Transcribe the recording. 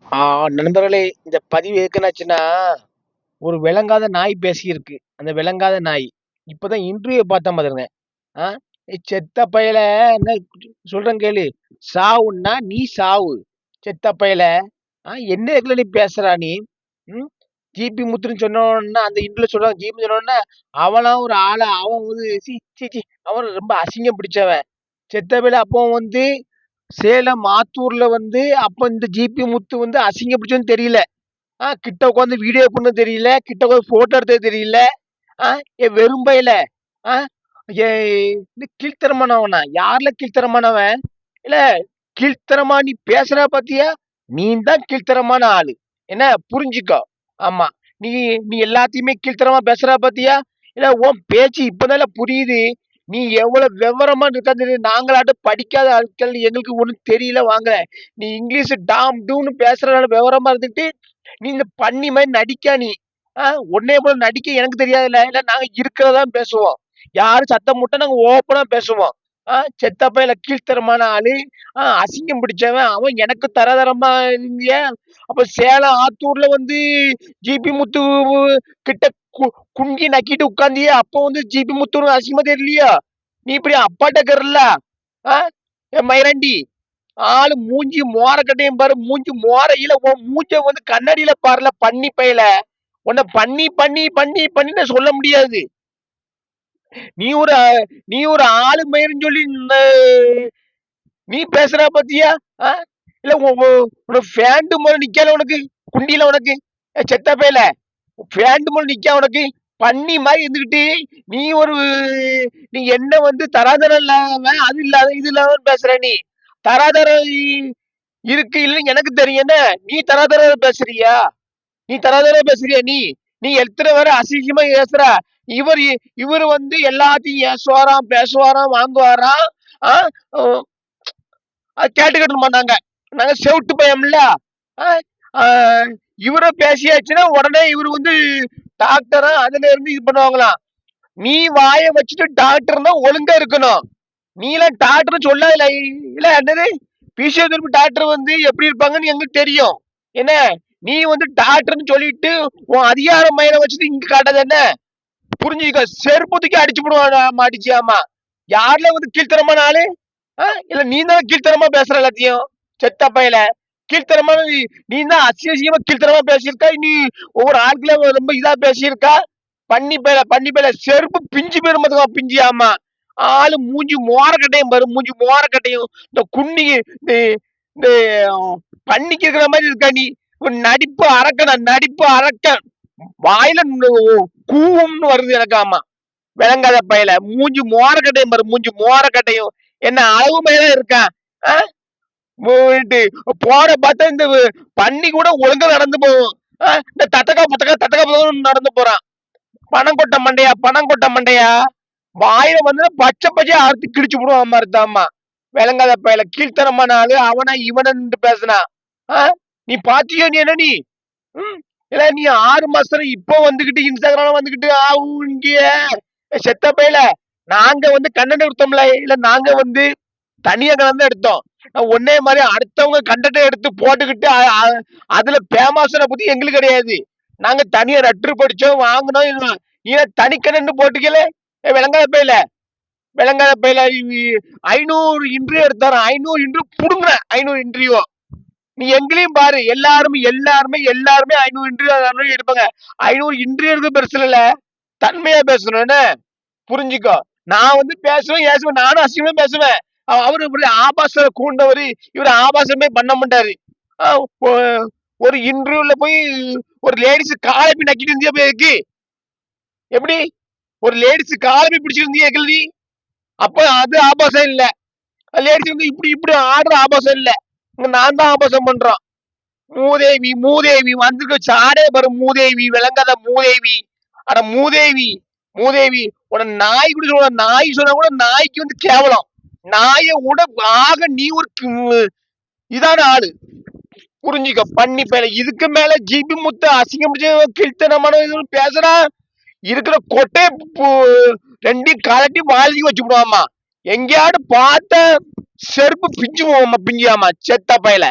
ஆ நண்பர்களே, இந்த பதிவு எதுக்குன்னாச்சுன்னா, ஒரு விளங்காத நாய் பேசியிருக்கு. அந்த விளங்காத நாய். இப்பதான் இன்டர்வியூ பார்த்தேன் பாத்துருங்க. ஆ செத்த பயல என்ன சொல்றேன் கேளு. சாவுன்னா நீ சாவு. செத்த பயல. என்ன இதுல நீ பேசுறா நீ? ம். ஜிபி முத்துன்னு சொன்னோன்னா, அந்த இன்டர்வியூல சொல்றாங்க ஜிபி சொன்னோனே, அவனா ஒரு ஆளா? அவன் வந்து சி சி சி அவன் ரொம்ப அசிங்கம் பிடிச்சவன். செத்த பயல அப்போ வந்து சேலம் ஆத்தூர்ல வந்து அப்ப இந்த ஜிபி முத்து வந்து அசிங்கம் பிடிச்சவன்னு தெரியல. கிட்ட உட்காந்து வீடியோ பண்ண தெரியல. கிட்ட உட்காந்து ஃபோட்டோ எடுத்தது தெரியல. ஆ வெறும் பயல. ஆ ஏ இது கீழ்த்தரமானவனா? யார்ல கீழ்த்தரமானவன்? இல்ல கீழ்த்தரமா நீ பேசுற பாத்தியா? நீ தான் கீழ்த்தரமான ஆளு. என்ன புரிஞ்சுக்கோ. ஆமா. நீ நீ எல்லாத்தையுமே கீழ்த்தரமா பேசுற பாத்தியா? இல்ல உன் பேச்சு இப்பதான்ல புரியுது. நீ எவ்வளவு விவரமா இருக்காது. நாங்களாட்டும் படிக்காத ஆட்கள் எங்களுக்கு ஒண்ணும் தெரியல வாங்க. நீ இங்கிலீஷ் டாம் டூம்ன்னு பேசுறதுனால விவரமா இருந்துட்டு நீ இந்த பன்னி மாதிரி நடிக்கா நீ. ஆ உன்னைய போல நடிக்க எனக்கு தெரியாதுல்ல. இல்ல நாங்க இருக்கிறதா பேசுவோம். யாரும் சத்தம் போட்டா நாங்க ஓப்பனா பேசுவோம். செத்த பயல கீழ்த்தரமான ஆளு. அசிங்கம் பிடிச்சவன். அவன் எனக்கு தரதரமா இருந்திய. அப்ப சேலம் ஆத்தூர்ல வந்து ஜிபி முத்து கிட்ட கு குங்கி நக்கிட்டு உட்கார்ந்தியே. அப்போ வந்து ஜிபி முத்து அசிங்கமா தெரியலையா? நீ இப்படி அப்பாட்ட கர்ல. ஆ மயிரண்டி. ஆளு மூஞ்சி மோரக்கட்டையும் பாரு. மூஞ்சி மோரையில உன் மூஞ்ச வந்து கண்ணாடியில பாருல பன்னி பயல. உன்னை பண்ணி பண்ணி பண்ணி பண்ணின்னு சொல்ல முடியாது. நீ ஒரு நீ ஒரு ஆளு மயிர்ன்னு சொல்லி நீ பேசுற பாத்தியா? ஆ? இல்ல உனக்கு ஃபேண்ட் முதல்ல நிக்கல உனக்கு? குண்டியில உனக்கு? செத்த பயல. ஃபேண்ட் முதல்ல நிக்கா உனக்கு? பன்னி மாதிரி இருந்துகிட்டு நீ ஒரு நீ என்ன வந்து தராதரம் இல்லாம அது இல்லாத இது இல்லாம பேசுற நீ. தராதரம் இருக்கு இல்லைன்னு எனக்கு தெரியும் என்ன? நீ தராதரம் பேசுறியா? நீ தராதரம் பேசுறியா நீ? நீ எத்தனை பேரை அசிங்கமா பேசுற? இவர் இவர் வந்து எல்லாத்தையும் ஏசுவாராம், பேசுவாராம், வாங்குவாராம். ஆ அஹ் அது கேட்டுக்கிட்டு மாட்டாங்க. நாங்க செவிட்டு பயம்ல. இவரை பேசியாச்சுன்னா உடனே இவர் வந்து டாக்டரா அதுல இருந்து இது பண்ணுவாங்களாம். நீ வாய வச்சுட்டு டாக்டர்னா ஒழுங்கா இருக்கணும். நீ எல்லாம் டாக்டர் சொல்ல இல்ல என்னது பிசியோதெரபி டாக்டர் வந்து எப்படி இருப்பாங்கன்னு எங்களுக்கு தெரியும். என்ன நீ வந்து டாக்டர்னு சொல்லிட்டு உன் அதிகார மயிரை வச்சுட்டு இங்க காட்டாத என்ன புரிஞ்சுக்க செருப்பத்துக்கு அடிச்சு போடுவான் மாட்டிச்சியாமா. யாருல வந்து கீழ்த்தரமான ஆளு? இல்ல நீ தான் கீழ்த்தரமா பேசுற எல்லாத்தையும். செத்த பையல கீழ்த்தரமா நீ தான் அசியமா கீழ்த்தரமா பேசியிருக்கா. நீ ஒவ்வொரு ஆட்கள ரொம்ப இதா பேசியிருக்கா. பண்ணி பையல செருப்பு பிஞ்சு போயிருமா பிஞ்சியாமா. ஆளு மூஞ்சி மோரக்கட்டையும் பாரு. மூஞ்சி மோரக்கட்டையும் இந்த குண்ணி இந்த இந்த பண்ணிக்கு இருக்கிற மாதிரி இருக்கா நீ. நடிப்பு அரக்கன நடிப்பு அரக்க வாயில கூவம்னு வருது எனக்கு. ஆமா விளங்காத பயல மூஞ்சி மோரக்கட்டையும் பாரு. மூஞ்சி மோரக்கட்டையும் என்ன அளவு மேல இருக்கான். போற பார்த்தா இந்த பண்ணி கூட ஒழுங்கா நடந்து போகும். இந்த தத்தக்கா புத்தக்கா தத்தக்கா புத்தகம் நடந்து போறான். பணம் கொட்ட மண்டையா பணம் கொட்ட மண்டையா. வாயில வந்து பச்சை பச்சையா அறுத்து கிழிச்சு விடுவான் மருத்தாமா. விளங்காத பயல கீழ்த்தனமான ஆளு அவனா இவனு பேசுனா. நீ பாத்தியோ நீ என்ன நீ? இல்ல நீ 6 மாசம் இப்போ வந்துகிட்டு இன்ஸ்டாகிராம் வந்துகிட்டு இங்க செத்த பையல நாங்க வந்து கண்ணன் எடுத்தோம்ல. இல்ல நாங்க வந்து தனியா கலந்து எடுத்தோம். ஒன்னே மாதிரி அடுத்தவங்க கண்டத்தை எடுத்து போட்டுக்கிட்டு அதுல பேமாசனை பத்தி எங்களுக்கு கிடையாது. நாங்க தனியா ரட்டு படிச்சோம் வாங்கினோம். நீ தனிக்கண்ணு போட்டுக்கல. விளங்காத பையல விளங்காத பையல 500 இன்டர்வியூ எடுத்தாரு. 500 இன்டர்வியூ புடுங்க. 500 இன்டர்வியூ நீ எங்களையும் பாரு. எல்லாருமே எல்லாருமே எல்லாருமே 500 இன்டர்வியூ எடுப்பாங்க. 500 இன்டர்வியூ எடுக்க பெருசு இல்ல. தன்மையா பேசணும் என்ன புரிஞ்சுக்கோ. நான் வந்து பேசுவேன் ஏசுவேன். நானும் அசிங்கமா பேசுவேன். அவரு இப்படி ஆபாச கூண்டவரு. இவரு ஆபாசமே பண்ண மாட்டாரு. ஒரு இன்டர்வியூல போய் ஒரு லேடிஸ் காலப்பி நக்கிட்டு இருந்தியா போயிருக்கு. எப்படி ஒரு லேடிஸ் காலப்பி பிடிச்சிருந்தியா நீ? அப்ப அது ஆபாசம் இல்ல. லேடிஸ் வந்து இப்படி இப்படி ஆடுற ஆபாசம் இல்ல. நான் தான் ஆபாசம் பண்றோம். மூதேவி மூதேவி வந்துருக்கு சாடே பாரு. மூதேவி விளங்காத மூதேவி. அட மூதேவி மூதேவி உன நாய் கூட சொல்ல. நாய் சொன்னா கூட நாய்க்கு வந்து கேவலம். நாய கூட ஆக நீ ஒரு இதான ஆளு புரிஞ்சுக்க. பண்ணி பேல இதுக்கு மேல ஜிபி முத்து அசிங்கம் கீழ்த்தனமான பேசுறா. இருக்கிற கொட்டை ரெண்டையும் கலட்டி வாழ்க்கை வச்சு விடுவாமா. எங்கேயாவது பார்த்த செருப்பு பிஞ்சு போவாமா பிஞ்சியாமா செத்த பயல.